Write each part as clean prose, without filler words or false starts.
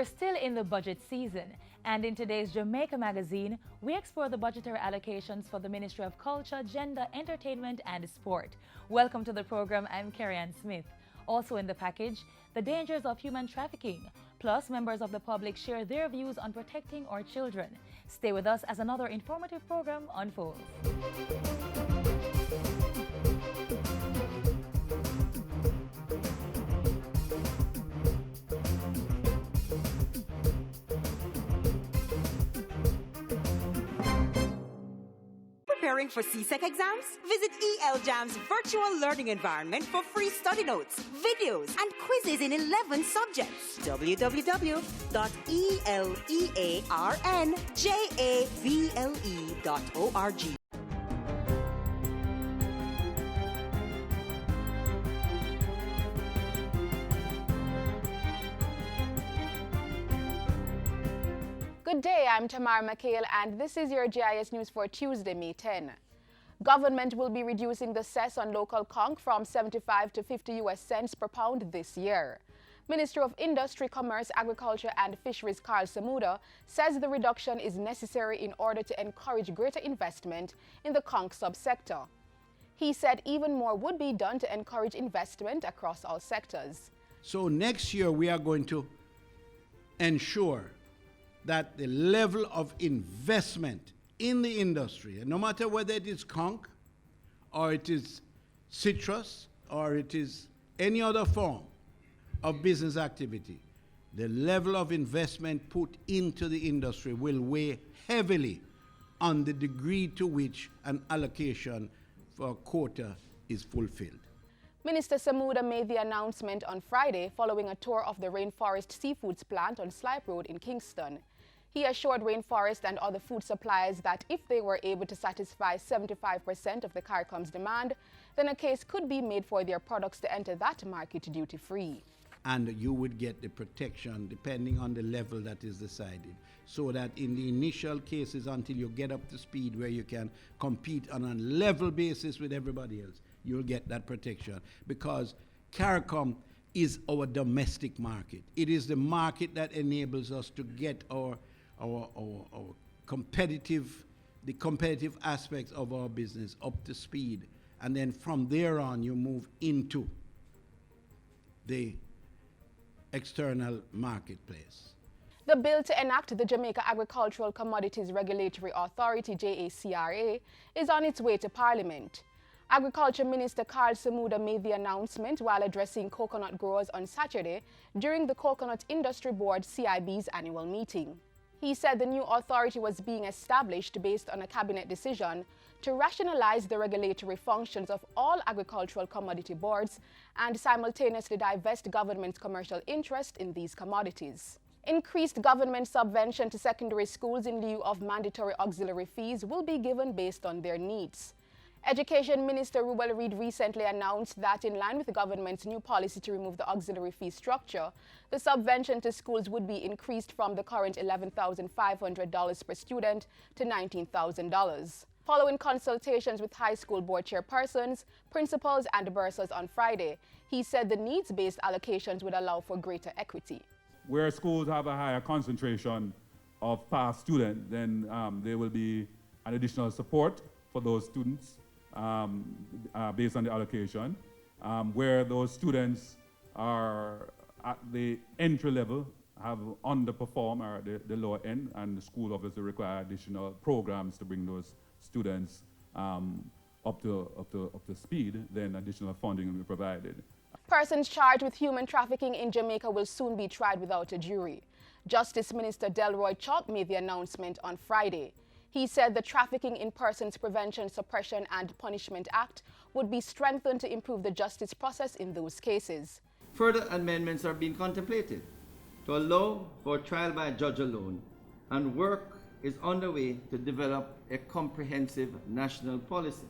We're still in the budget season, and in today's Jamaica Magazine, we explore the budgetary allocations for the Ministry of Culture, Gender, Entertainment and Sport. Welcome to the program. I'm Carrie-Ann Smith. Also in the package, the dangers of human trafficking. Plus, members of the public share their views on protecting our children. Stay with us as another informative program unfolds. Preparing for CSEC exams? Visit ELJAM's virtual learning environment for free study notes, videos, and quizzes in 11 subjects. www.elearnjavle.org. Good day, I'm Tamara McHale, and this is your GIS News for Tuesday, May 10. Government will be reducing the cess on local conch from 75 to 50 US cents per pound this year. Minister of Industry, Commerce, Agriculture and Fisheries Carl Samuda says the reduction is necessary in order to encourage greater investment in the conch subsector. He said even more would be done to encourage investment across all sectors. So next year we are going to ensure that the level of investment in the industry, and no matter whether it is conch, or it is citrus, or it is any other form of business activity, the level of investment put into the industry will weigh heavily on the degree to which an allocation for a quota is fulfilled. Minister Samuda made the announcement on Friday following a tour of the Rainforest Seafoods plant on Slipe Road in Kingston. He assured Rainforest and other food suppliers that if they were able to satisfy 75% of the CARICOM's demand, then a case could be made for their products to enter that market duty-free. And you would get the protection depending on the level that is decided, so that in the initial cases, until you get up to speed where you can compete on a level basis with everybody else, you'll get that protection, because CARICOM is our domestic market. It is the market that enables us to get our competitive aspects of our business up to speed. And then from there on, you move into the external marketplace. The bill to enact the Jamaica Agricultural Commodities Regulatory Authority, JACRA, is on its way to Parliament. Agriculture Minister Carl Samuda made the announcement while addressing coconut growers on Saturday during the Coconut Industry Board CIB's annual meeting. He said the new authority was being established based on a cabinet decision to rationalize the regulatory functions of all agricultural commodity boards and simultaneously divest government's commercial interest in these commodities. Increased government subvention to secondary schools in lieu of mandatory auxiliary fees will be given based on their needs. Education Minister Rubel Reid recently announced that in line with the government's new policy to remove the auxiliary fee structure, the subvention to schools would be increased from the current $11,500 per student to $19,000. Following consultations with high school board chairpersons, principals and bursars on Friday, he said the needs-based allocations would allow for greater equity. Where schools have a higher concentration of past students, then there will be an additional support for those students based on the allocation. Where those students are at the entry level, have underperformed or the lower end, and the school obviously require additional programs to bring those students up to speed, then additional funding will be provided. Persons charged with human trafficking in Jamaica will soon be tried without a jury. Justice Minister Delroy Chalk made the announcement on Friday. He said the Trafficking in Persons Prevention, Suppression and Punishment Act would be strengthened to improve the justice process in those cases. Further amendments are being contemplated to allow for trial by a judge alone, and work is underway to develop a comprehensive national policy.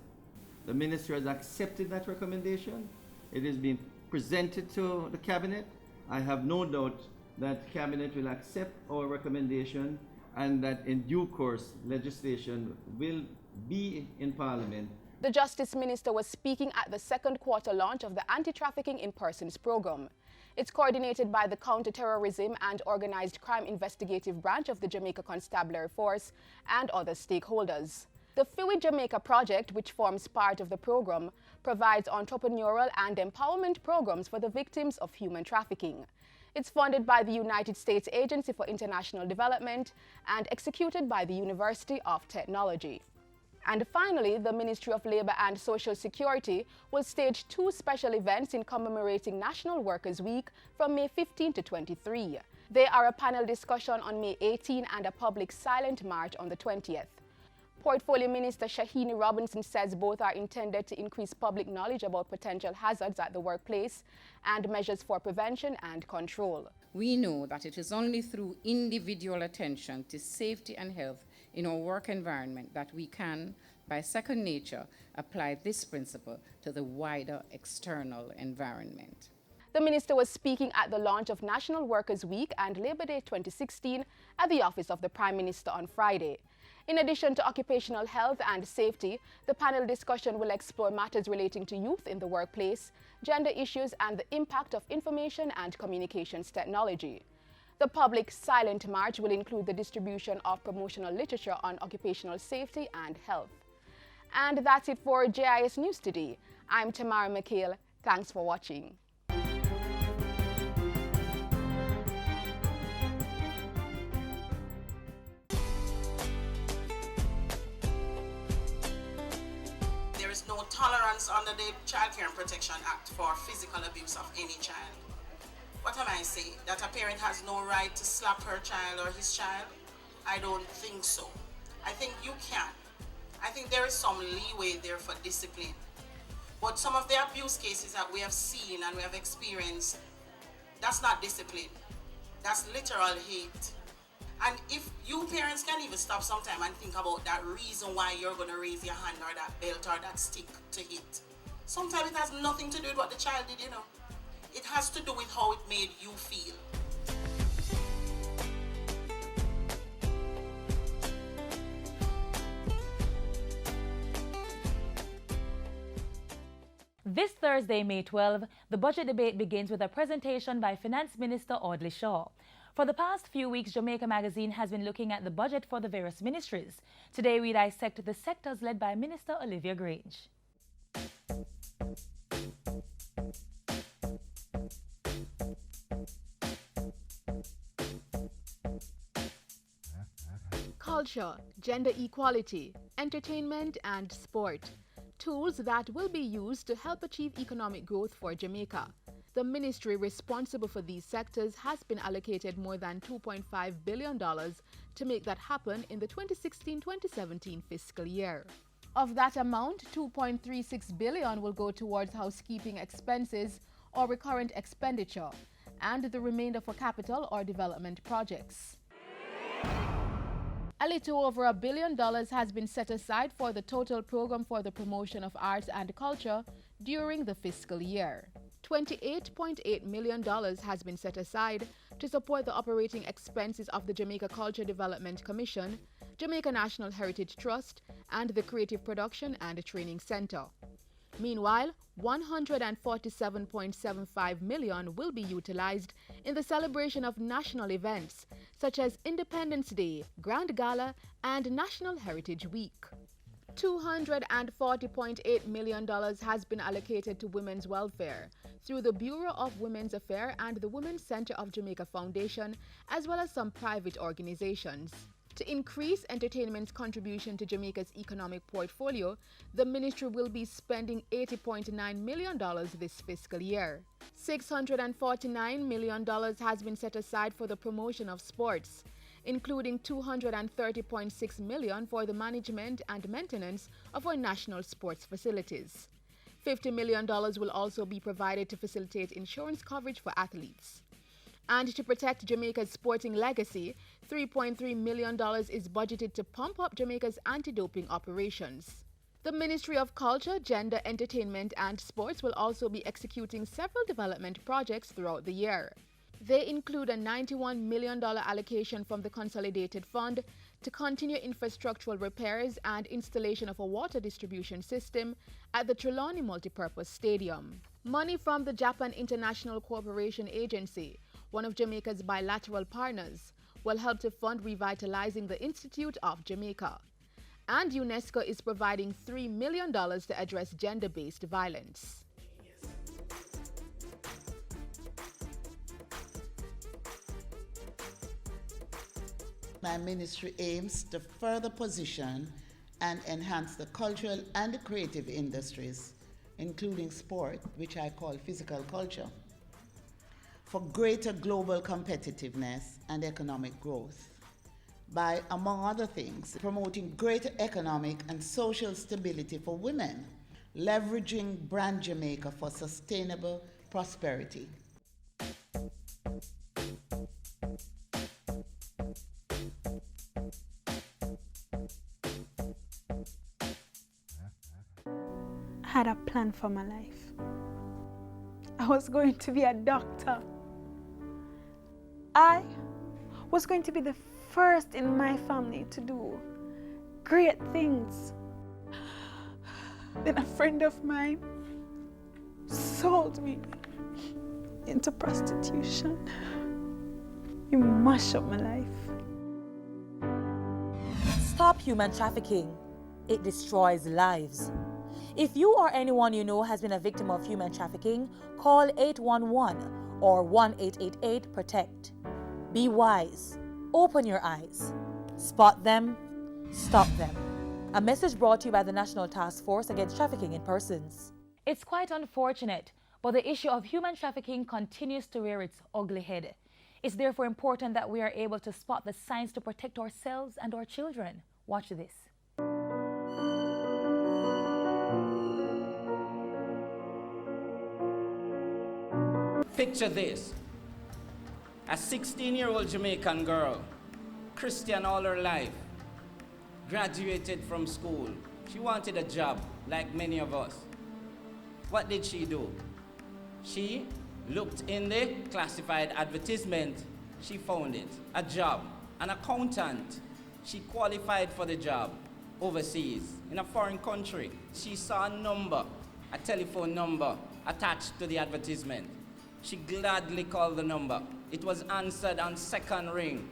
The Ministry has accepted that recommendation. It is being presented to the Cabinet. I have no doubt that Cabinet will accept our recommendation and that in due course legislation will be in Parliament. The Justice Minister was speaking at the second quarter launch of the Anti-trafficking in Persons program. It's coordinated by the Counter-Terrorism and Organized Crime Investigative Branch of the Jamaica Constabulary Force and other stakeholders. The FIWI Jamaica project, which forms part of the program, provides entrepreneurial and empowerment programs for the victims of human trafficking. It's funded by the United States Agency for International Development and executed by the University of Technology. And finally, the Ministry of Labour and Social Security will stage 2 special events in commemorating National Workers' Week from May 15 to 23. They are a panel discussion on May 18 and a public silent march on the 20th. Portfolio Minister Shahini Robinson says both are intended to increase public knowledge about potential hazards at the workplace and measures for prevention and control. We know that it is only through individual attention to safety and health in our work environment that we can, by second nature, apply this principle to the wider external environment. The minister was speaking at the launch of National Workers' Week and Labor Day 2016 at the office of the Prime Minister on Friday. In addition to occupational health and safety, the panel discussion will explore matters relating to youth in the workplace, gender issues, and the impact of information and communications technology. The public silent march will include the distribution of promotional literature on occupational safety and health. And that's it for JIS News today. I'm Tamara McHale. Thanks for watching. There is no tolerance under the Child Care and Protection Act for physical abuse of any child. What am I saying? That a parent has no right to slap her child or his child? I don't think so. I think you can. I think there is some leeway there for discipline. But some of the abuse cases that we have seen and we have experienced, that's not discipline. That's literal hate. And if you parents can even stop sometime and think about that reason why you're going to raise your hand or that belt or that stick to hit. Sometimes it has nothing to do with what the child did, you know. It has to do with how it made you feel. This Thursday, May 12, the budget debate begins with a presentation by Finance Minister Audley Shaw. For the past few weeks, Jamaica Magazine has been looking at the budget for the various ministries. Today, we dissect the sectors led by Minister Olivia Grange. Culture, gender equality, entertainment and sport. Tools that will be used to help achieve economic growth for Jamaica. The ministry responsible for these sectors has been allocated more than $2.5 billion to make that happen in the 2016-2017 fiscal year. Of that amount, $2.36 billion will go towards housekeeping expenses or recurrent expenditure, and the remainder for capital or development projects. A little over $1 billion has been set aside for the total program for the promotion of arts and culture during the fiscal year. $28.8 million has been set aside to support the operating expenses of the Jamaica Culture Development Commission, Jamaica National Heritage Trust, and the Creative Production and Training Center. Meanwhile, $147.75 million will be utilized in the celebration of national events such as Independence Day, Grand Gala, and National Heritage Week. $240.8 million has been allocated to women's welfare through the Bureau of Women's Affairs and the Women's Center of Jamaica Foundation, as well as some private organizations. To increase entertainment's contribution to Jamaica's economic portfolio, the ministry will be spending $80.9 million this fiscal year. $649 million has been set aside for the promotion of sports, including $230.6 million for the management and maintenance of our national sports facilities. $50 million will also be provided to facilitate insurance coverage for athletes. And to protect Jamaica's sporting legacy, $3.3 million is budgeted to pump up Jamaica's anti-doping operations. The Ministry of Culture, Gender, Entertainment and Sports will also be executing several development projects throughout the year. They include a $91 million allocation from the Consolidated Fund to continue infrastructural repairs and installation of a water distribution system at the Trelawney Multipurpose Stadium. Money from the Japan International Cooperation Agency, one of Jamaica's bilateral partners, will help to fund revitalizing the Institute of Jamaica. And UNESCO is providing $3 million to address gender-based violence. My ministry aims to further position and enhance the cultural and the creative industries, including sport, which I call physical culture, for greater global competitiveness and economic growth by, among other things, promoting greater economic and social stability for women, leveraging Brand Jamaica for sustainable prosperity. I had a plan for my life. I was going to be a doctor. I was going to be the first in my family to do great things. Then a friend of mine sold me into prostitution. You mash up my life. Stop human trafficking. It destroys lives. If you or anyone you know has been a victim of human trafficking, call 811 or 1-888-PROTECT. Be wise. Open your eyes. Spot them. Stop them. A message brought to you by the National Task Force Against Trafficking in Persons. It's quite unfortunate, but the issue of human trafficking continues to rear its ugly head. It's therefore important that we are able to spot the signs to protect ourselves and our children. Watch this. Picture this. A 16-year-old Jamaican girl, Christian all her life, graduated from school. She wanted a job, like many of us. What did she do? She looked in the classified advertisement. She found it, a job, an accountant. She qualified for the job overseas, in a foreign country. She saw a number, a telephone number, attached to the advertisement. She gladly called the number. It was answered on second ring.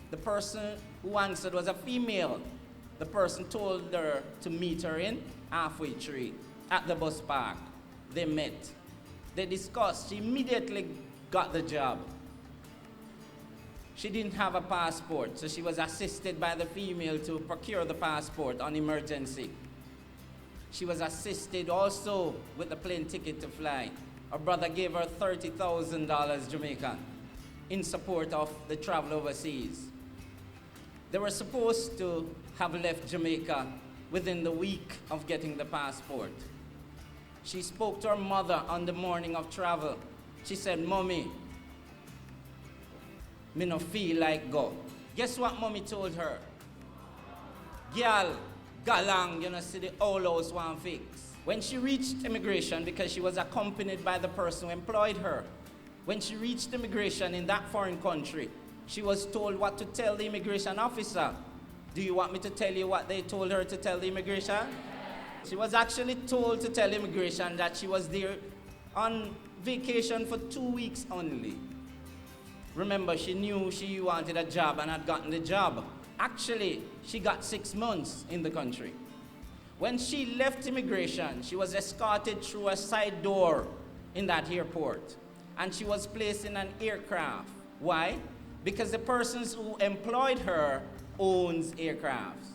The person who answered was a female. The person told her to meet her in Halfway Tree at the bus park. They met. They discussed. She immediately got the job. She didn't have a passport, so she was assisted by the female to procure the passport on emergency. She was assisted also with the plane ticket to fly. Her brother gave her $30,000 Jamaican in support of the travel overseas. They were supposed to have left Jamaica within the week of getting the passport. She spoke to her mother on the morning of travel. She said, "Mommy, me no feel like go." Guess what Mommy told her? "Girl, galang, you know, see the whole house want fix." When she reached immigration, because she was accompanied by the person who employed her, when she reached immigration in that foreign country, she was told what to tell the immigration officer. Do you want me to tell you what they told her to tell the immigration? She was actually told to tell immigration that she was there on vacation for 2 weeks only. Remember, she knew she wanted a job and had gotten the job. Actually, she got 6 months in the country. When she left immigration, she was escorted through a side door in that airport, and she was placed in an aircraft. Why? Because the persons who employed her owns aircrafts.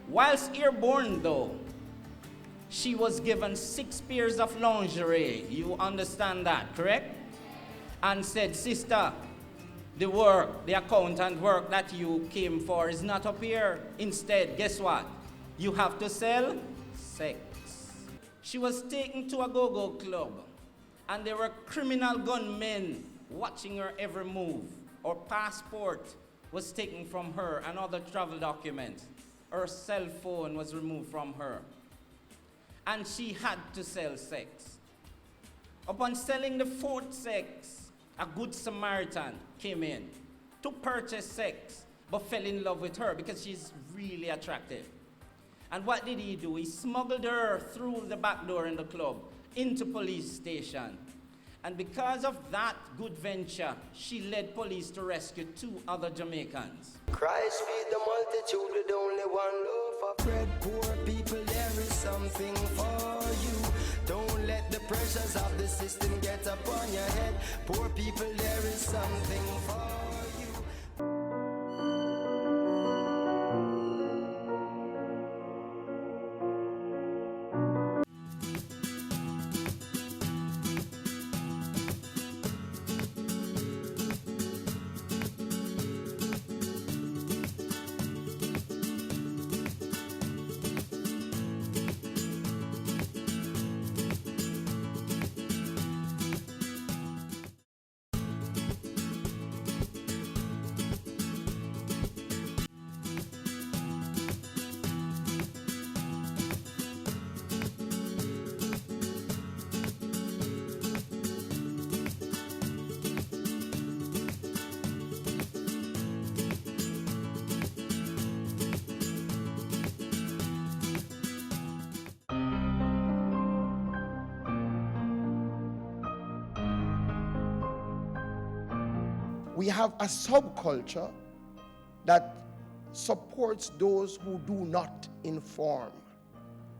Whilst airborne though, she was given 6 pairs of lingerie. You understand that, correct? And said, "Sister, the work, the accountant work that you came for is not up here. Instead, guess what? You have to sell sex." She was taken to a go-go club, and there were criminal gunmen watching her every move. Her passport was taken from her and other travel documents. Her cell phone was removed from her. And she had to sell sex. Upon selling the 4th sex, a good Samaritan came in to purchase sex but fell in love with her because she's really attractive. And what did he do? He smuggled her through the back door in the club into police station. And because of that good venture, she led police to rescue 2 other Jamaicans. Christ feed the multitude with only one loaf of bread. Poor people, there is something for you. Don't let the pressures of the system get upon your head. Poor people, there is something for you. We have a subculture that supports those who do not inform,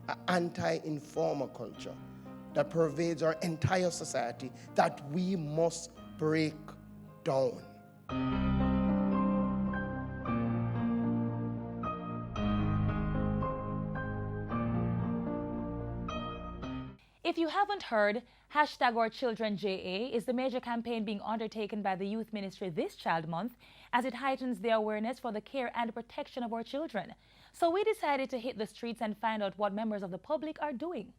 an anti-informer culture that pervades our entire society that we must break down. If you haven't heard, #OurChildrenJA is the major campaign being undertaken by the Youth Ministry this Child Month as it heightens the awareness for the care and protection of our children. So we decided to hit the streets and find out what members of the public are doing.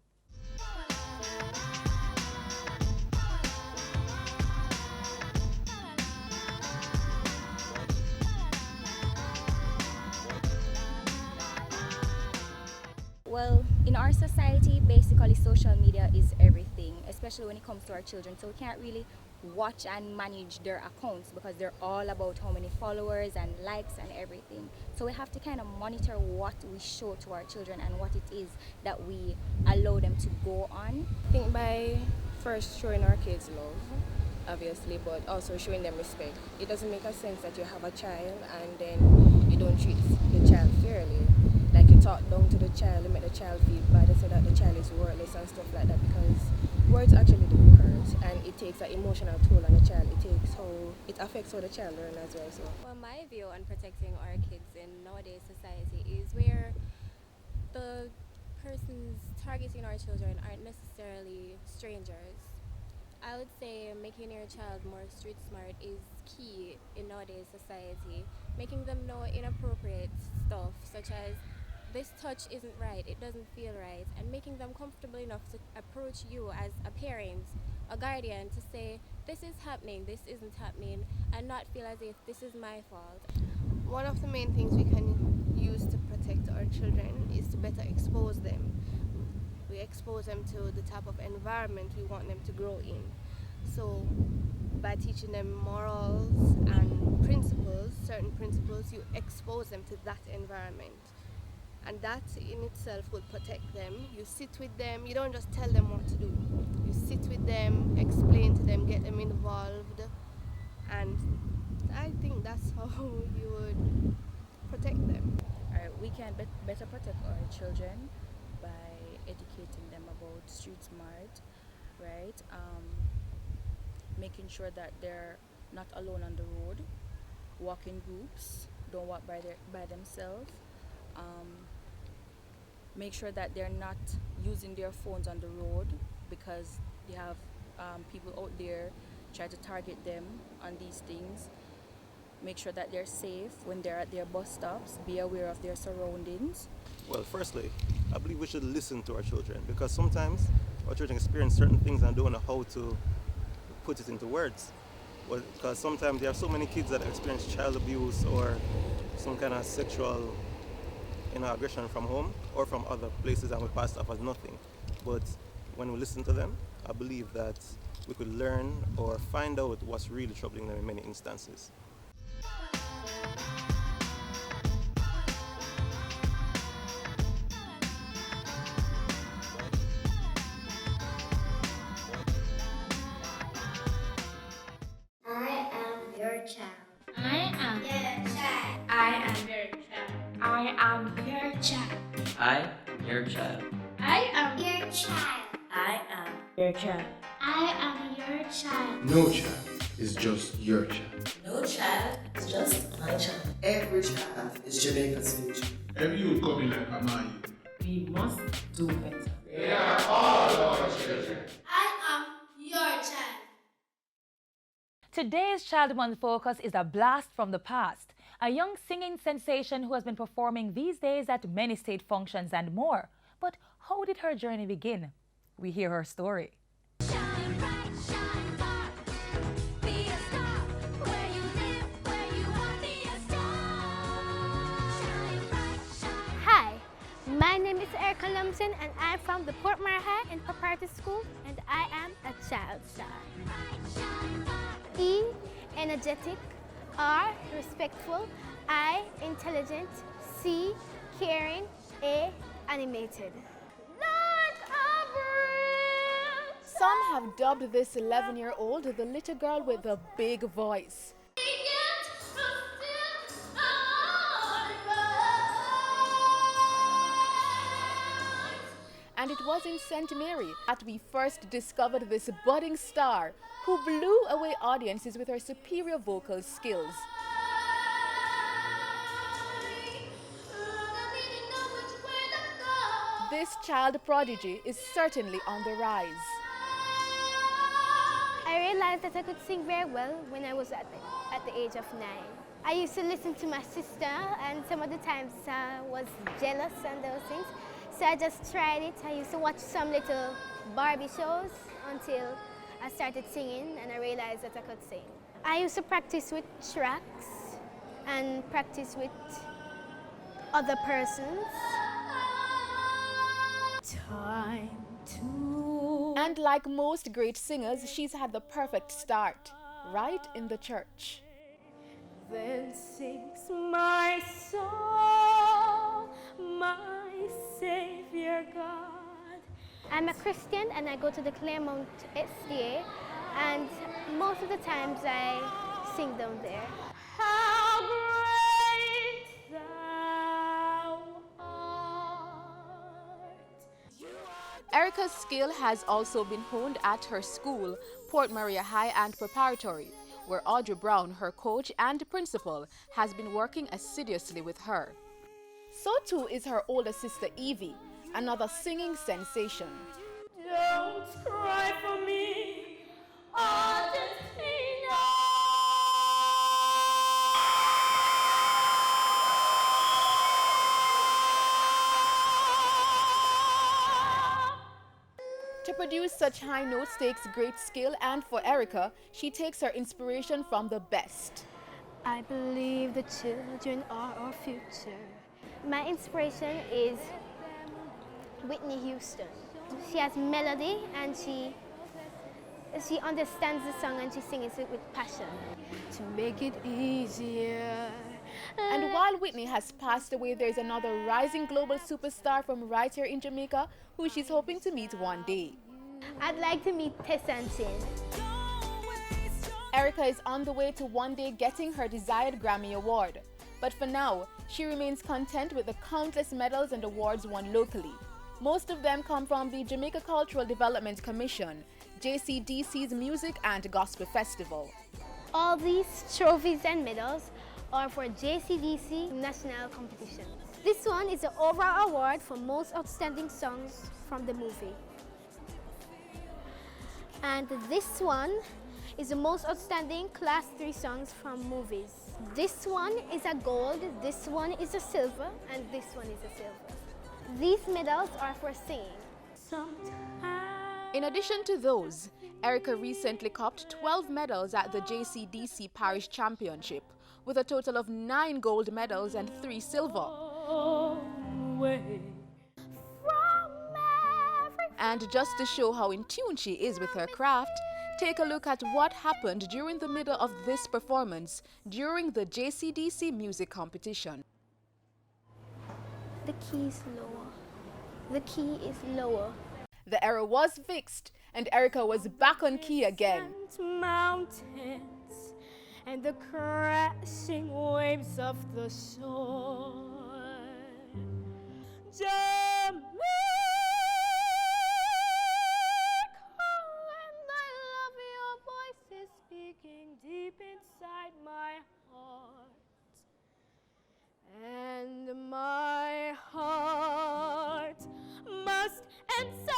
Well, in our society, basically social media is everything, especially when it comes to our children. So we can't really watch and manage their accounts because they're all about how many followers and likes and everything. So we have to kind of monitor what we show to our children and what it is that we allow them to go on. I think by first showing our kids love, obviously, but also showing them respect. It doesn't make a sense that you have a child and then you don't treat the child fairly. Like you talk down to the child, you make the child feel bad, so that the child is worthless and stuff like that, because words actually do hurt and it takes an emotional toll on the child. It affects how the child learns as well. So. Well, my view on protecting our kids in nowadays society is where the persons targeting our children aren't necessarily strangers. I would say making your child more street smart is key in nowadays society. Making them know inappropriate stuff such as this touch isn't right, it doesn't feel right, and making them comfortable enough to approach you as a parent, a guardian, to say this is happening, this isn't happening, and not feel as if this is my fault. One of the main things we can use to protect our children is to better expose them. We expose them to the type of environment we want them to grow in. So by teaching them morals and principles, certain principles, you expose them to that environment. And that in itself will protect them. You sit with them, you don't just tell them what to do. You sit with them, explain to them, get them involved. And I think that's how you would protect them. We can better protect our children by educating them about street smart, right? Making sure that they're not alone on the road, walk in groups, don't walk by themselves. Make sure that they're not using their phones on the road because they have people out there try to target them on these things. Make sure that they're safe when they're at their bus stops, be aware of their surroundings. Well, firstly, I believe we should listen to our children because sometimes our children experience certain things and don't know how to put it into words. Well, because sometimes there are so many kids that experience child abuse or some kind of sexual aggression from home or from other places and we pass off as nothing. But when we listen to them, I believe that we could learn or find out what's really troubling them in many instances. I am your child. I am your child. I am your child. I am your child. No child is just your child. No child is just my child. Every child is Jamaica's future. Every youth coming like Amaya. We must do better. They are all our children. I am your child. Today's Child Month focus is a blast from the past. A young singing sensation who has been performing these days at many state functions and more. But how did her journey begin? We hear her story. Hi, my name is Erica Lumsen and I'm from the Port Mara High and Preparatory School and I am a child star. E, energetic. R, respectful. I, intelligent. C, caring. A, animated. Some have dubbed this 11-year-old the little girl with the big voice. And it was in St. Mary that we first discovered this budding star who blew away audiences with her superior vocal skills. This child prodigy is certainly on the rise. I realized that I could sing very well when I was at the age of 9. I used to listen to my sister and some of the times I was jealous and those things. So I just tried it. I used to watch some little Barbie shows until I started singing and I realized that I could sing. I used to practice with tracks and practice with other persons. Time to... And like most great singers, she's had the perfect start, right in the church. Then sings my soul, my Savior God. I'm a Christian and I go to the Claremont SDA and most of the times I sing down there. How great thou art. Erica's skill has also been honed at her school, Port Maria High and Preparatory, where Audrey Brown, her coach and principal, has been working assiduously with her. So too is her older sister Evie, another singing sensation. Don't cry for me, Argentina. To produce such high notes takes great skill, and for Erica, she takes her inspiration from the best. I believe the children are our future. My inspiration is Whitney Houston. She has melody and she understands the song and she sings it with passion. To make it easier. And while Whitney has passed away, there's another rising global superstar from right here in Jamaica who she's hoping to meet one day. I'd like to meet Tessantin. Erica is on the way to one day getting her desired Grammy Award. But for now, she remains content with the countless medals and awards won locally. Most of them come from the Jamaica Cultural Development Commission, JCDC's Music and Gospel Festival. All these trophies and medals are for JCDC national competitions. This one is the overall award for most outstanding songs from the movie. And this one is the most outstanding Class 3 songs from movies. This one is a gold, this one is a silver, and this one is a silver. These medals are for singing. In addition to those, Erica recently copped 12 medals at the JCDC Parish Championship, with a total of 9 gold medals and 3 silver. And just to show how in tune she is with her craft, take a look at what happened during the middle of this performance during the JCDC music competition. The key is lower. The key is lower. The error was fixed and Erica was back on key again. Mountains and the crashing waves of the shore. Jamaica, and I love your voices speaking deep inside my heart. And my heart must answer.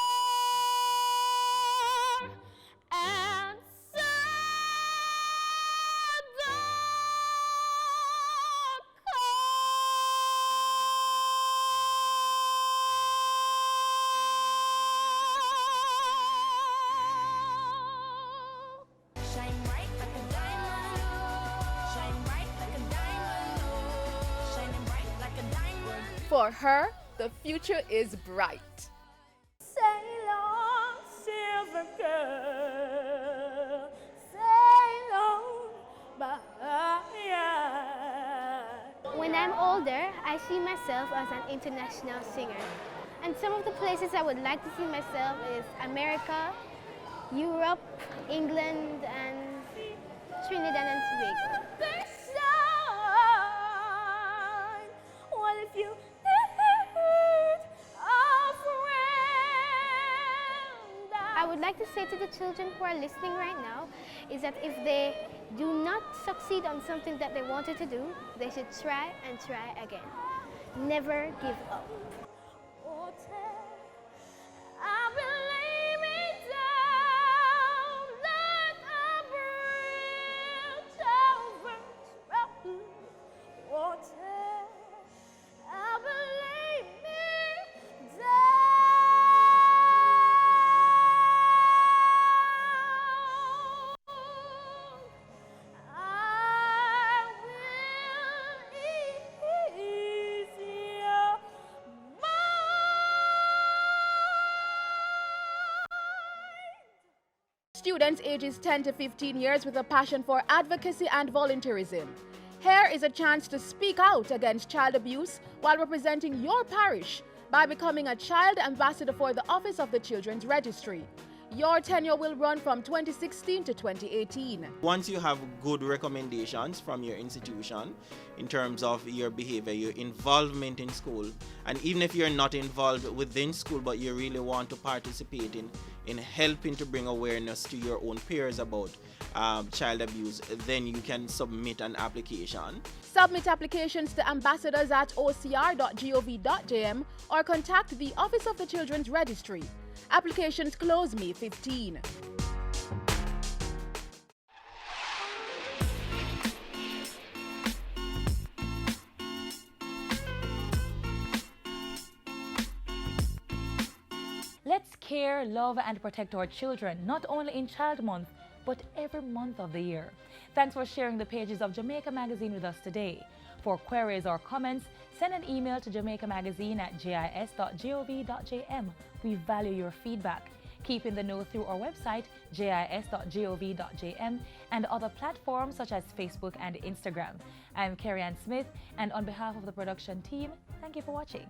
For her, the future is bright. Sail on, silver girl, sail on by. When I'm older, I see myself as an international singer. And some of the places I would like to see myself is America, Europe, England, and Trinidad and Tobago. What if you I would like to say to the children who are listening right now is that if they do not succeed on something that they wanted to do, they should try and try again. Never give up. Students ages 10 to 15 years with a passion for advocacy and volunteerism. Here is a chance to speak out against child abuse while representing your parish by becoming a child ambassador for the Office of the Children's Registry. Your tenure will run from 2016 to 2018. Once you have good recommendations from your institution in terms of your behavior, your involvement in school, and even if you're not involved within school but you really want to participate in helping to bring awareness to your own peers about child abuse, then you can submit an application. Submit applications to ambassadors@ocr.gov.jm or contact the Office of the Children's Registry. Applications close May 15. Let's care, love, and protect our children, not only in Child Month, but every month of the year. Thanks for sharing the pages of Jamaica Magazine with us today. For queries or comments, send an email to jamaicamagazine@jis.gov.jm. We value your feedback. Keep in the know through our website, jis.gov.jm, and other platforms such as Facebook and Instagram. I'm Carrie-Ann Smith, and on behalf of the production team, thank you for watching.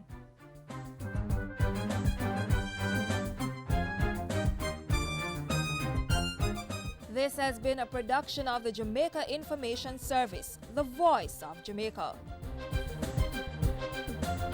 This has been a production of the Jamaica Information Service, the voice of Jamaica.